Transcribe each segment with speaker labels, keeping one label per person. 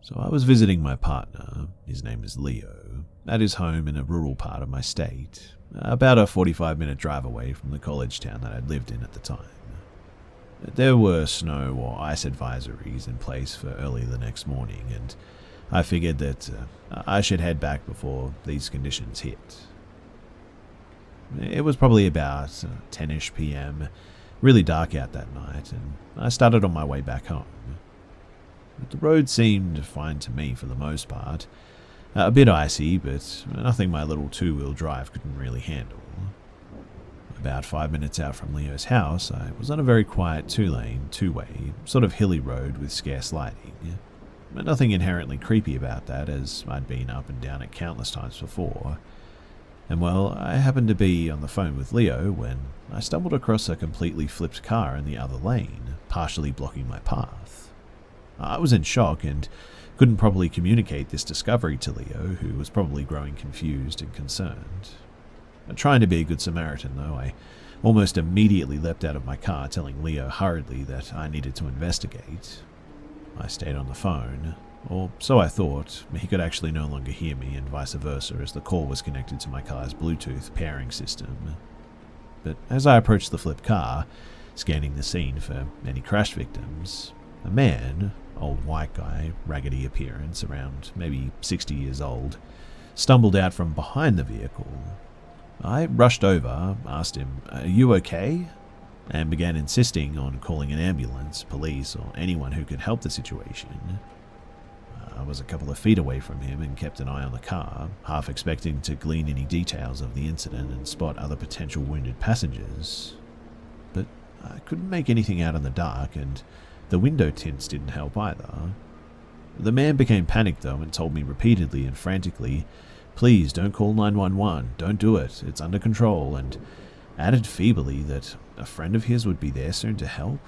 Speaker 1: So I was visiting my partner, his name is Leo, at his home in a rural part of my state, about a 45-minute drive away from the college town that I'd lived in at the time. There were snow or ice advisories in place for early the next morning, and I figured that I should head back before these conditions hit. It was probably about 10ish p.m., really dark out that night, and I started on my way back home. The road seemed fine to me for the most part, a bit icy, but nothing my little two-wheel drive couldn't really handle. About 5 minutes out from Leo's house, I was on a very quiet two-lane, two-way, sort of hilly road with scarce lighting. But nothing inherently creepy about that, as I'd been up and down it countless times before. And well, I happened to be on the phone with Leo when I stumbled across a completely flipped car in the other lane, partially blocking my path. I was in shock and couldn't properly communicate this discovery to Leo, who was probably growing confused and concerned. Trying to be a good Samaritan, though, I almost immediately leapt out of my car, telling Leo hurriedly that I needed to investigate. I stayed on the phone, or so I thought. He could actually no longer hear me, and vice versa, as the call was connected to my car's Bluetooth pairing system. But as I approached the flipped car, scanning the scene for any crash victims, a man, old white guy, raggedy appearance, around maybe 60 years old, stumbled out from behind the vehicle. I rushed over, asked him, "Are you okay?" and began insisting on calling an ambulance, police, or anyone who could help the situation. I was a couple of feet away from him and kept an eye on the car, half expecting to glean any details of the incident and spot other potential wounded passengers. But I couldn't make anything out in the dark, and the window tints didn't help either. The man became panicked though and told me repeatedly and frantically, "Please don't call 911, don't do it, it's under control," and added feebly that a friend of his would be there soon to help.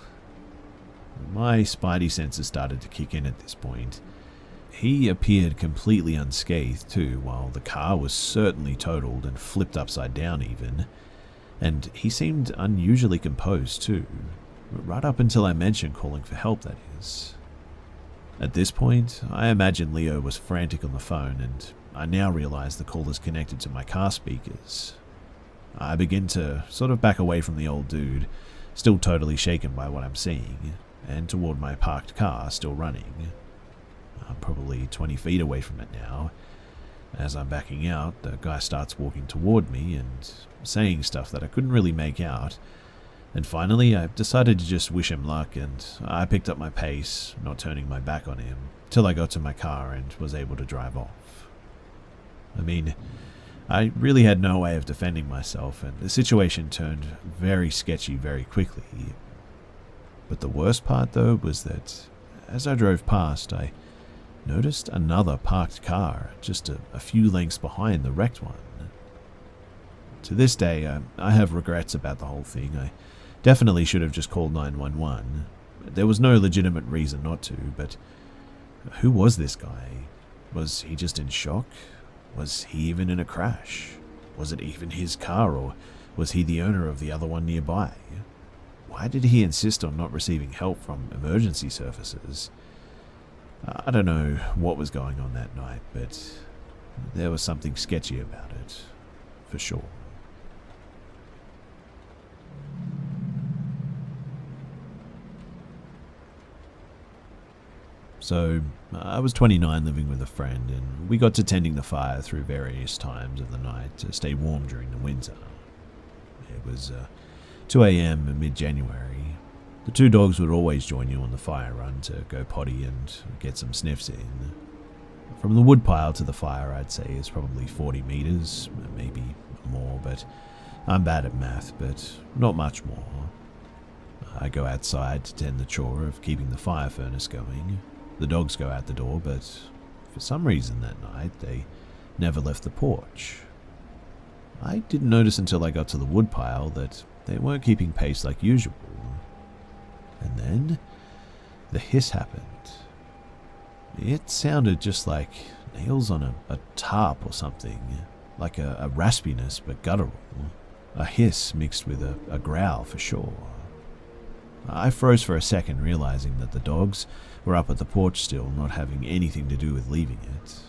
Speaker 1: My spidey senses started to kick in at this point. He appeared completely unscathed too, while the car was certainly totaled and flipped upside down even, and he seemed unusually composed too, right up until I mentioned calling for help, that is. At this point, I imagine Leo was frantic on the phone, and I now realize the call is connected to my car speakers. I begin to sort of back away from the old dude, still totally shaken by what I'm seeing, and toward my parked car, still running. I'm probably 20 feet away from it now. As I'm backing out, the guy starts walking toward me and saying stuff that I couldn't really make out, and finally I decided to just wish him luck, and I picked up my pace, not turning my back on him, till I got to my car and was able to drive off. I mean, I really had no way of defending myself, and the situation turned very sketchy very quickly. But the worst part, though, was that as I drove past, I noticed another parked car just a few lengths behind the wrecked one. To this day, I have regrets about the whole thing. I definitely should have just called 911. There was no legitimate reason not to, but who was this guy? Was he just in shock? Was he even in a crash? Was it even his car, or was he the owner of the other one nearby? Why did he insist on not receiving help from emergency services? I don't know what was going on that night, but there was something sketchy about it, for sure. So, I was 29 living with a friend, and we got to tending the fire through various times of the night to stay warm during the winter. It was 2 a.m. mid-January. The two dogs would always join you on the fire run to go potty and get some sniffs in. From the woodpile to the fire, I'd say, is probably 40 meters, maybe more, but I'm bad at math, but not much more. I go outside to tend the chore of keeping the fire furnace going. The dogs go out the door, but for some reason that night, they never left the porch. I didn't notice until I got to the woodpile that they weren't keeping pace like usual. And then the hiss happened. It sounded just like nails on a tarp or something, like a raspiness but guttural. A hiss mixed with a growl for sure. I froze for a second, realizing that the dogs were up at the porch still, not having anything to do with leaving it.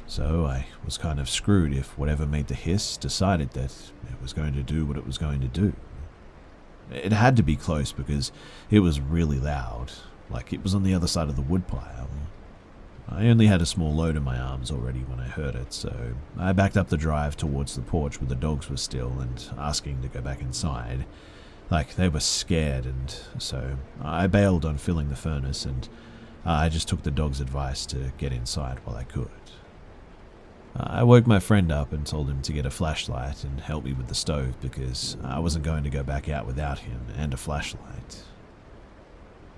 Speaker 1: So I was kind of screwed if whatever made the hiss decided that it was going to do what it was going to do. It had to be close because it was really loud, like it was on the other side of the woodpile. I only had a small load in my arms already when I heard it, so I backed up the drive towards the porch where the dogs were still and asking to go back inside. Like they were scared, and so I bailed on filling the furnace, and I just took the dog's advice to get inside while I could. I woke my friend up and told him to get a flashlight and help me with the stove because I wasn't going to go back out without him and a flashlight.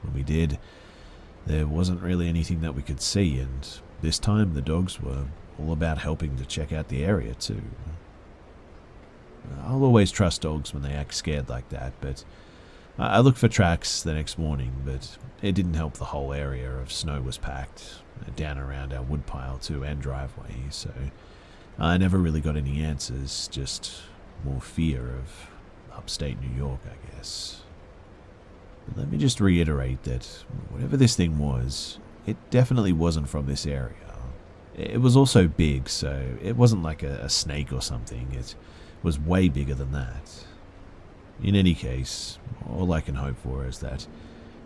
Speaker 1: When we did, there wasn't really anything that we could see, and this time the dogs were all about helping to check out the area too. I'll always trust dogs when they act scared like that, but I looked for tracks the next morning, but it didn't help. The whole area of snow was packed down around our woodpile too and driveway, so I never really got any answers, just more fear of upstate New York, I guess. But let me just reiterate that whatever this thing was, it definitely wasn't from this area. It was also big, so it wasn't like a snake or something. It was way bigger than that. In any case, all I can hope for is that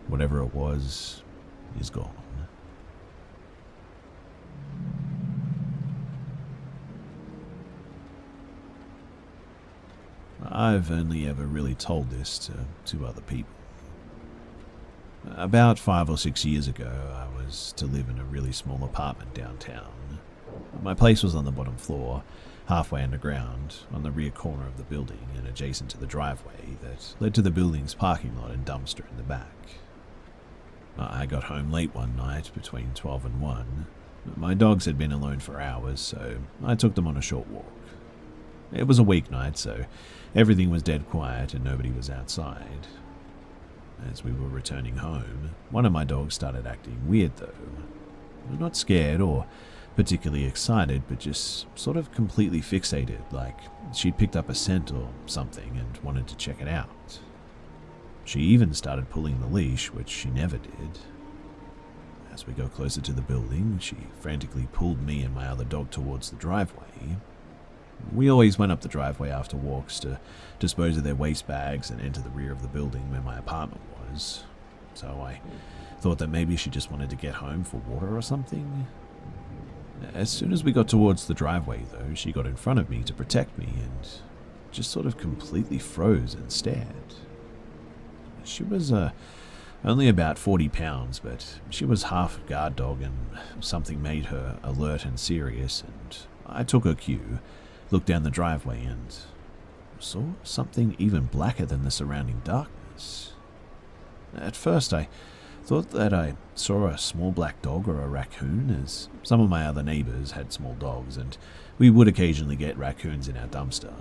Speaker 1: whatever it was is gone. I've only ever really told this to other people. About 5 or 6 years ago, I was to live in a really small apartment downtown. My place was on the bottom floor, halfway underground, on the rear corner of the building and adjacent to the driveway that led to the building's parking lot and dumpster in the back. I got home late one night between 12 and 1. My dogs had been alone for hours, so I took them on a short walk. It was a weeknight, so everything was dead quiet and nobody was outside. As we were returning home, one of my dogs started acting weird though. Not scared or particularly excited, but just sort of completely fixated, like she'd picked up a scent or something and wanted to check it out. She even started pulling the leash, which she never did. As we got closer to the building, she frantically pulled me and my other dog towards the driveway. We always went up the driveway after walks to dispose of their waste bags and enter the rear of the building where my apartment was. So I thought that maybe she just wanted to get home for water or something. As soon as we got towards the driveway, though, she got in front of me to protect me and just sort of completely froze and stared. She was only about 40 pounds, but she was half a guard dog, and something made her alert and serious, and I took her cue, looked down the driveway, and saw something even blacker than the surrounding darkness. At first, I thought that I saw a small black dog or a raccoon, as some of my other neighbors had small dogs, and we would occasionally get raccoons in our dumpster.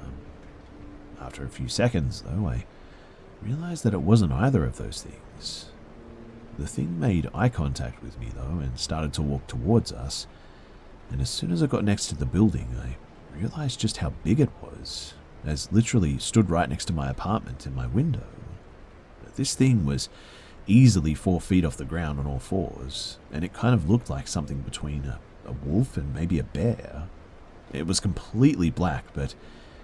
Speaker 1: After a few seconds, though, I realized that it wasn't either of those things. The thing made eye contact with me, though, and started to walk towards us, and as soon as I got next to the building, I realized just how big it was, as literally stood right next to my apartment and my window. This thing was easily 4 feet off the ground on all fours, and it kind of looked like something between a wolf and maybe a bear. It was completely black, but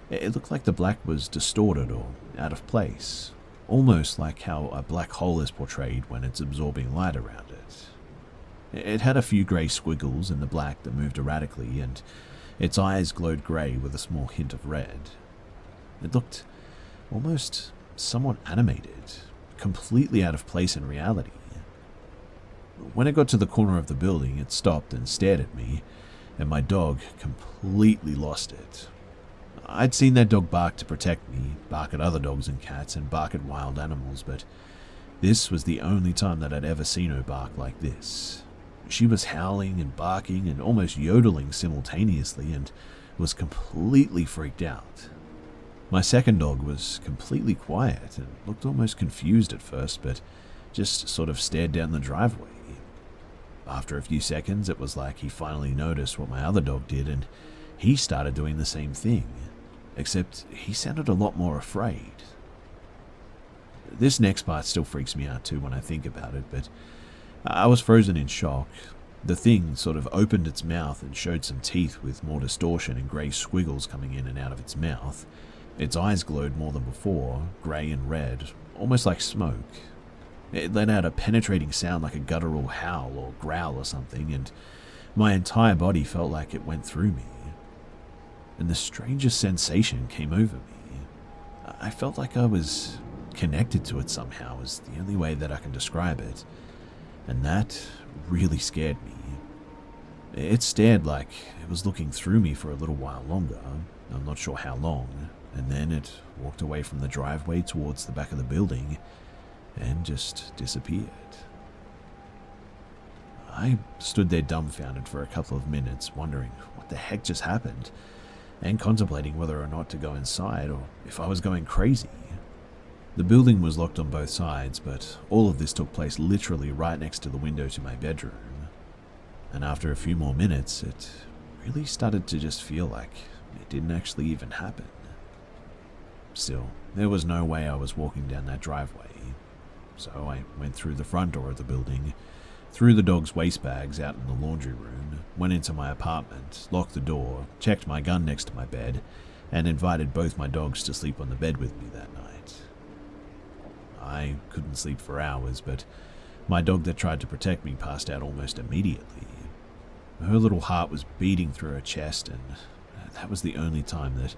Speaker 1: it looked like the black was distorted or out of place, almost like how a black hole is portrayed when it's absorbing light around it. It had a few grey squiggles in the black that moved erratically, and its eyes glowed grey with a small hint of red. It looked almost somewhat animated, completely out of place in reality. When it got to the corner of the building, it stopped and stared at me, and my dog completely lost it. I'd seen that dog bark to protect me, bark at other dogs and cats, and bark at wild animals, but this was the only time that I'd ever seen her bark like this. She was howling and barking and almost yodeling simultaneously, and was completely freaked out. My second dog was completely quiet and looked almost confused at first, but just sort of stared down the driveway. After a few seconds, it was like he finally noticed what my other dog did, and he started doing the same thing, except he sounded a lot more afraid. This next part still freaks me out too when I think about it, but I was frozen in shock. The thing sort of opened its mouth and showed some teeth with more distortion and grey squiggles coming in and out of its mouth. Its eyes glowed more than before, grey and red, almost like smoke. It let out a penetrating sound like a guttural howl or growl or something, and my entire body felt like it went through me. And the strangest sensation came over me. I felt like I was connected to it somehow, is the only way that I can describe it. And that really scared me. It stared like it was looking through me for a little while longer. I'm not sure how long. And then it walked away from the driveway towards the back of the building and just disappeared. I stood there dumbfounded for a couple of minutes, wondering what the heck just happened, and contemplating whether or not to go inside or if I was going crazy. The building was locked on both sides, but all of this took place literally right next to the window to my bedroom. And after a few more minutes, it really started to just feel like it didn't actually even happen. Still, there was no way I was walking down that driveway. So I went through the front door of the building, threw the dog's waste bags out in the laundry room, went into my apartment, locked the door, checked my gun next to my bed, and invited both my dogs to sleep on the bed with me that night. I couldn't sleep for hours, but my dog that tried to protect me passed out almost immediately. Her little heart was beating through her chest, and that was the only time that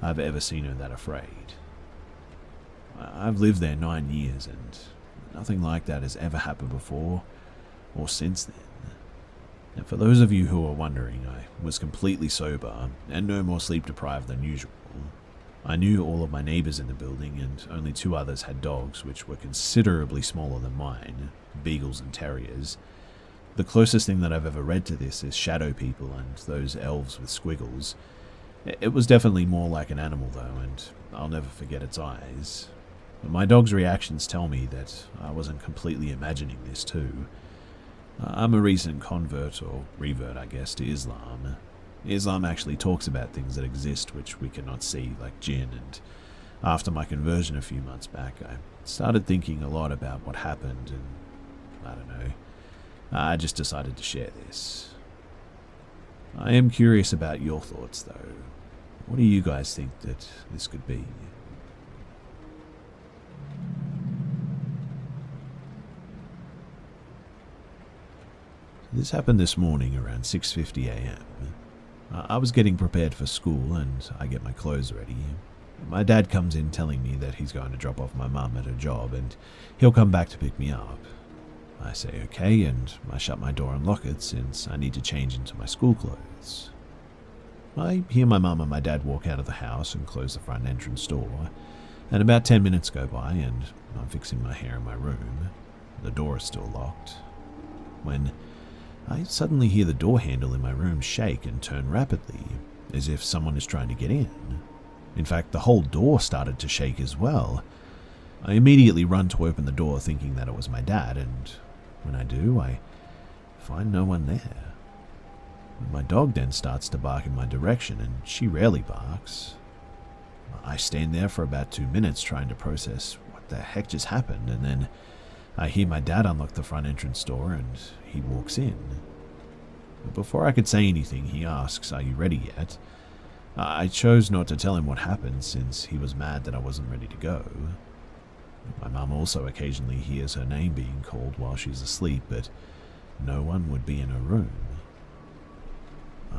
Speaker 1: I've ever seen her that afraid. I've lived there 9 years, and nothing like that has ever happened before or since then. And for those of you who are wondering, I was completely sober and no more sleep deprived than usual. I knew all of my neighbors in the building, and only 2 others had dogs, which were considerably smaller than mine, beagles and terriers. The closest thing that I've ever read to this is shadow people and those elves with squiggles. It was definitely more like an animal though, and I'll never forget its eyes. But my dog's reactions tell me that I wasn't completely imagining this too. I'm a recent convert, or revert I guess, to Islam. Islam actually talks about things that exist which we cannot see, like jinn, and after my conversion a few months back, I started thinking a lot about what happened, and I don't know, I just decided to share this. I am curious about your thoughts though. What do you guys think that this could be? This happened this morning around 6:50 a.m. I was getting prepared for school and I get my clothes ready. My dad comes in telling me that he's going to drop off my mum at her job and he'll come back to pick me up. I say okay, and I shut my door and lock it since I need to change into my school clothes. I hear my mum and my dad walk out of the house and close the front entrance door, and about 10 minutes go by and I'm fixing my hair in my room. The door is still locked. When I suddenly hear the door handle in my room shake and turn rapidly, as if someone is trying to get in. In fact, the whole door started to shake as well. I immediately run to open the door thinking that it was my dad, and when I do, I find no one there. My dog then starts to bark in my direction, and she rarely barks. I stand there for about 2 minutes trying to process what the heck just happened, and then I hear my dad unlock the front entrance door and he walks in. But before I could say anything, he asks, "Are you ready yet?" I chose not to tell him what happened since he was mad that I wasn't ready to go. My mum also occasionally hears her name being called while she's asleep, but no one would be in her room.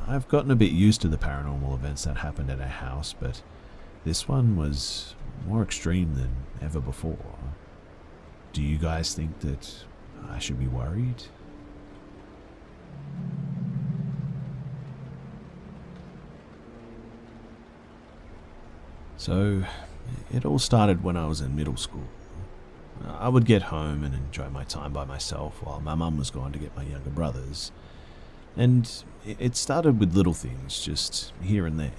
Speaker 1: I've gotten a bit used to the paranormal events that happened at our house, but this one was more extreme than ever before. Do you guys think that I should be worried? So, it all started when I was in middle school. I would get home and enjoy my time by myself while my mum was gone to get my younger brothers. And it started with little things, just here and there.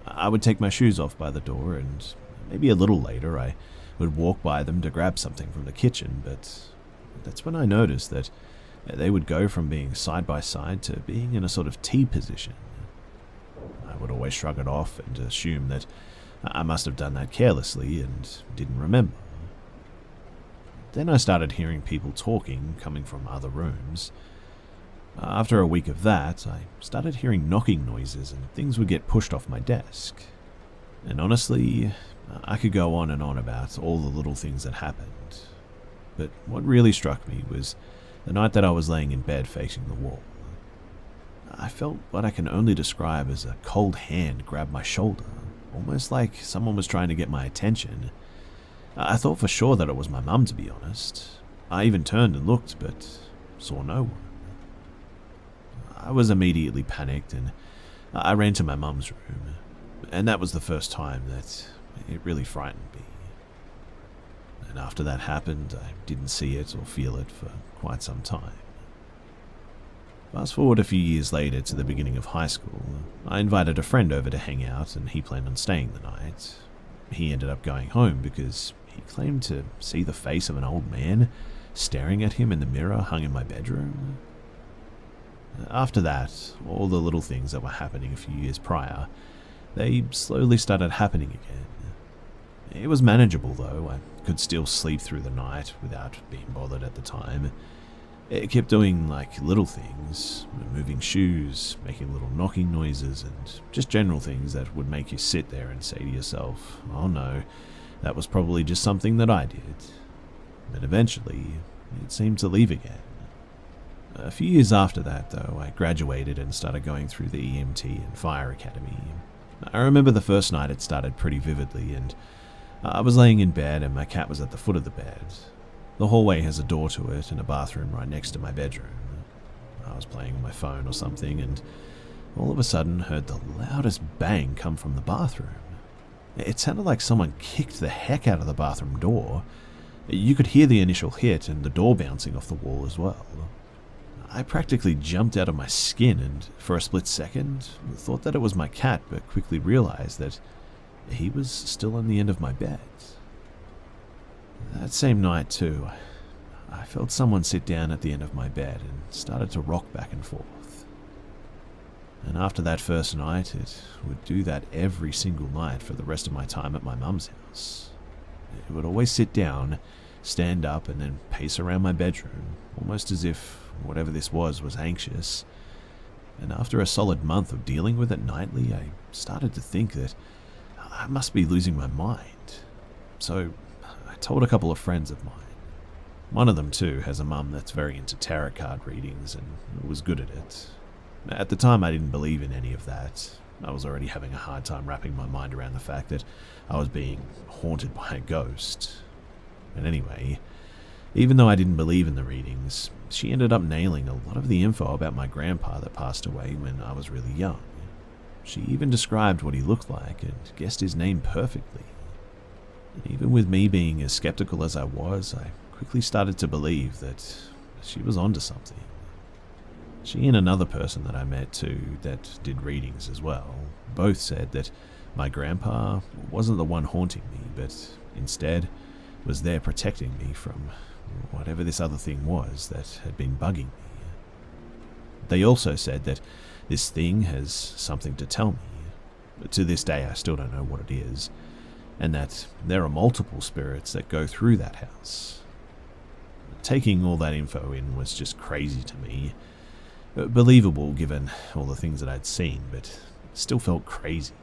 Speaker 1: I would take my shoes off by the door, and maybe a little later I would walk by them to grab something from the kitchen, but that's when I noticed that they would go from being side by side to being in a sort of T position. I would always shrug it off and assume that I must have done that carelessly and didn't remember. Then I started hearing people talking coming from other rooms. After a week of that, I started hearing knocking noises and things would get pushed off my desk. And honestly, I could go on and on about all the little things that happened. But what really struck me was the night that I was laying in bed facing the wall. I felt what I can only describe as a cold hand grab my shoulder, almost like someone was trying to get my attention. I thought for sure that it was my mum, to be honest. I even turned and looked, but saw no one. I was immediately panicked and I ran to my mum's room, and that was the first time that it really frightened me. And after that happened, I didn't see it or feel it for quite some time. Fast forward a few years later to the beginning of high school, I invited a friend over to hang out and he planned on staying the night. He ended up going home because he claimed to see the face of an old man staring at him in the mirror hung in my bedroom. After that, all the little things that were happening a few years prior, they slowly started happening again. It was manageable though. I could still sleep through the night without being bothered at the time. It kept doing like little things, moving shoes, making little knocking noises, and just general things that would make you sit there and say to yourself, oh no, that was probably just something that I did. But eventually, it seemed to leave again. A few years after that, though, I graduated and started going through the EMT and fire academy. I remember the first night it started pretty vividly, and I was laying in bed and my cat was at the foot of the bed. The hallway has a door to it and a bathroom right next to my bedroom. I was playing on my phone or something and all of a sudden heard the loudest bang come from the bathroom. It sounded like someone kicked the heck out of the bathroom door. You could hear the initial hit and the door bouncing off the wall as well. I practically jumped out of my skin and for a split second thought that it was my cat, but quickly realized that he was still on the end of my bed. That same night too, I felt someone sit down at the end of my bed and started to rock back and forth. And after that first night, it would do that every single night for the rest of my time at my mum's house. It would always sit down, stand up, and then pace around my bedroom, almost as if whatever this was anxious. And after a solid month of dealing with it nightly, I started to think that I must be losing my mind. So I told a couple of friends of mine. One of them too has a mum that's very into tarot card readings and was good at it. At the time I didn't believe in any of that. I was already having a hard time wrapping my mind around the fact that I was being haunted by a ghost. And anyway, even though I didn't believe in the readings, she ended up nailing a lot of the info about my grandpa that passed away when I was really young. She even described what he looked like and guessed his name perfectly. And even with me being as skeptical as I was, I quickly started to believe that she was onto something. She and another person that I met too that did readings as well both said that my grandpa wasn't the one haunting me, but instead was there protecting me from whatever this other thing was that had been bugging me. They also said that this thing has something to tell me. To this day I still don't know what it is, and that there are multiple spirits that go through that house. Taking all that info in was just crazy to me. Believable given all the things that I'd seen, but still felt crazy.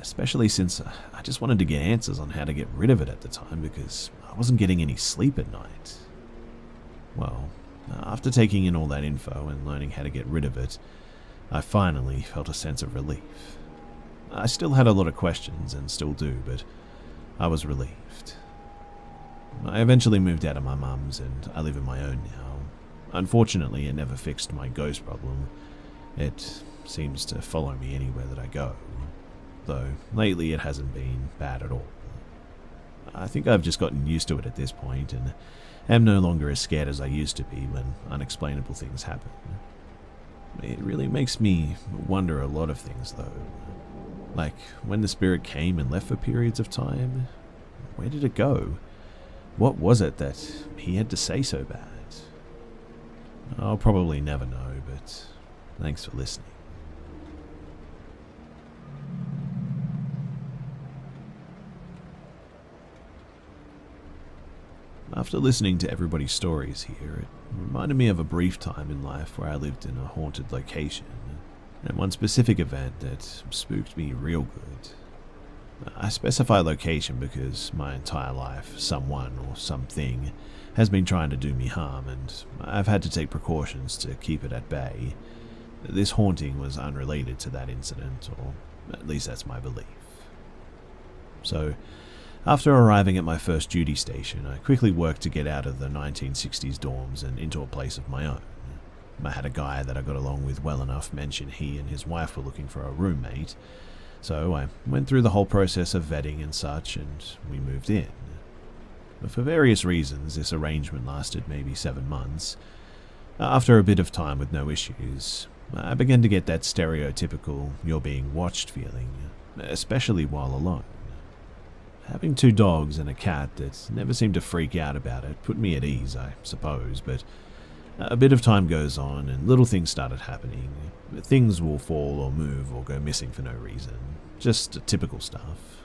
Speaker 1: Especially since I just wanted to get answers on how to get rid of it at the time because I wasn't getting any sleep at night. Well, after taking in all that info and learning how to get rid of it, I finally felt a sense of relief. I still had a lot of questions and still do, but I was relieved. I eventually moved out of my mum's and I live on my own now. Unfortunately, it never fixed my ghost problem. It seems to follow me anywhere that I go, though lately it hasn't been bad at all. I think I've just gotten used to it at this point and am no longer as scared as I used to be when unexplainable things happen. It really makes me wonder a lot of things though. Like when the spirit came and left for periods of time, where did it go? What was it that he had to say so bad? I'll probably never know, but thanks for listening. After listening to everybody's stories here, it reminded me of a brief time in life where I lived in a haunted location, and one specific event that spooked me real good. I specify location because my entire life, someone or something has been trying to do me harm, and I've had to take precautions to keep it at bay. This haunting was unrelated to that incident, or at least that's my belief. So, after arriving at my first duty station, I quickly worked to get out of the 1960s dorms and into a place of my own. I had a guy that I got along with well enough mention he and his wife were looking for a roommate, so I went through the whole process of vetting and such, and we moved in. But for various reasons, this arrangement lasted maybe 7 months. After a bit of time with no issues, I began to get that stereotypical you're being watched feeling, especially while alone. Having 2 dogs and a cat that never seemed to freak out about it put me at ease, I suppose, but a bit of time goes on and little things started happening. Things will fall or move or go missing for no reason, just typical stuff.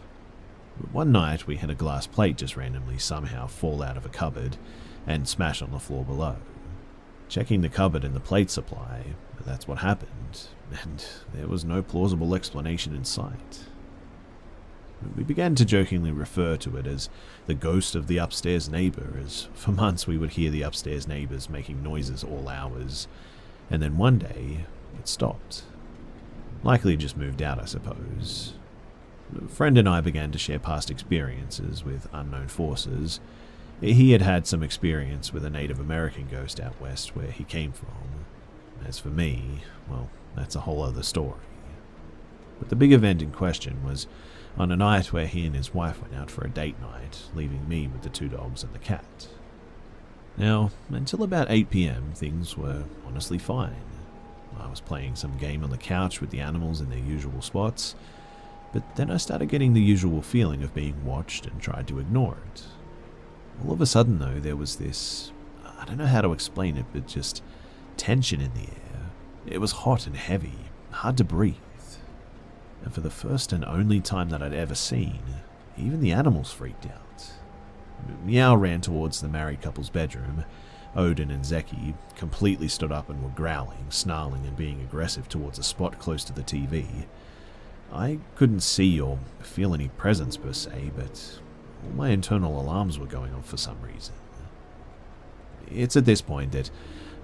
Speaker 1: One night we had a glass plate just randomly somehow fall out of a cupboard and smash on the floor below. Checking the cupboard and the plate supply, that's what happened, and there was no plausible explanation in sight. We began to jokingly refer to it as the ghost of the upstairs neighbor, as for months we would hear the upstairs neighbors making noises all hours, and then one day it stopped. Likely just moved out, I suppose. A friend and I began to share past experiences with unknown forces. He had had some experience with a Native American ghost out west where he came from. As for me, well, that's a whole other story. But the big event in question was on a night where he and his wife went out for a date night, leaving me with the 2 dogs and the cat. Now, until about 8 p.m, things were honestly fine. I was playing some game on the couch with the animals in their usual spots, but then I started getting the usual feeling of being watched and tried to ignore it. All of a sudden, though, there was this, I don't know how to explain it, but just tension in the air. It was hot and heavy, hard to breathe. And for the first and only time that I'd ever seen, even the animals freaked out. Meow ran towards the married couple's bedroom. Odin and Zeki completely stood up and were growling, snarling and being aggressive towards a spot close to the TV. I couldn't see or feel any presence per se, but all my internal alarms were going off for some reason. It's at this point that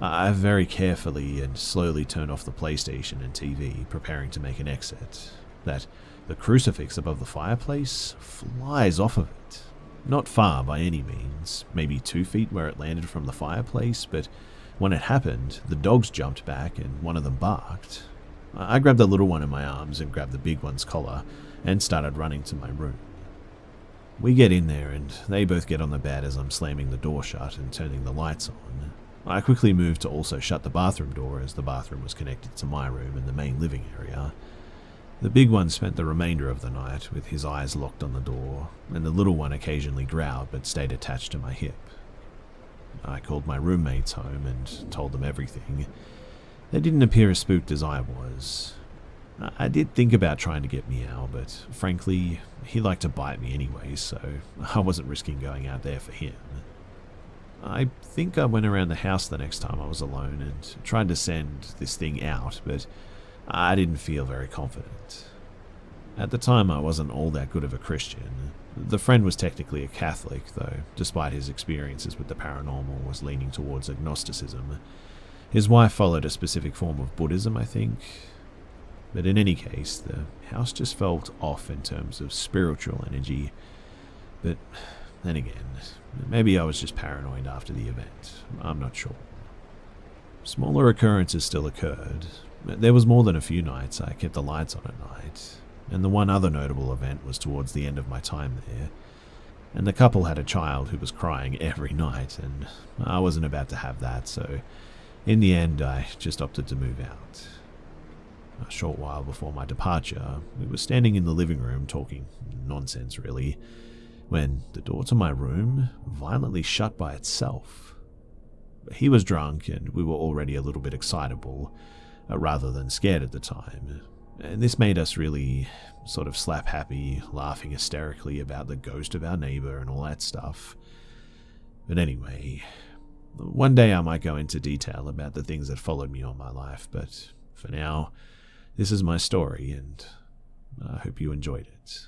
Speaker 1: I very carefully and slowly turned off the PlayStation and TV, preparing to make an exit, that the crucifix above the fireplace flies off of it. Not far by any means, maybe 2 feet where it landed from the fireplace, but when it happened, the dogs jumped back and one of them barked. I grabbed the little one in my arms and grabbed the big one's collar and started running to my room. We get in there and they both get on the bed as I'm slamming the door shut and turning the lights on. I quickly moved to also shut the bathroom door as the bathroom was connected to my room and the main living area. The big one spent the remainder of the night with his eyes locked on the door, and the little one occasionally growled but stayed attached to my hip. I called my roommates home and told them everything. They didn't appear as spooked as I was. I did think about trying to get Meow, but frankly, he liked to bite me anyway, so I wasn't risking going out there for him. I think I went around the house the next time I was alone and tried to send this thing out, but I didn't feel very confident. At the time, I wasn't all that good of a Christian. The friend was technically a Catholic, though, despite his experiences with the paranormal, was leaning towards agnosticism. His wife followed a specific form of Buddhism, I think. But in any case, the house just felt off in terms of spiritual energy. But then again, maybe I was just paranoid after the event. I'm not sure. Smaller occurrences still occurred. There was more than a few nights I kept the lights on at night, and the one other notable event was towards the end of my time there, and the couple had a child who was crying every night, and I wasn't about to have that, so in the end I just opted to move out. A short while before my departure, we were standing in the living room talking nonsense really, when the door to my room violently shut by itself. He was drunk and we were already a little bit excitable, rather than scared at the time, and this made us really sort of slap happy, laughing hysterically about the ghost of our neighbor and all that stuff. But anyway, one day I might go into detail about the things that followed me all my life, but for now, this is my story, and I hope you enjoyed it.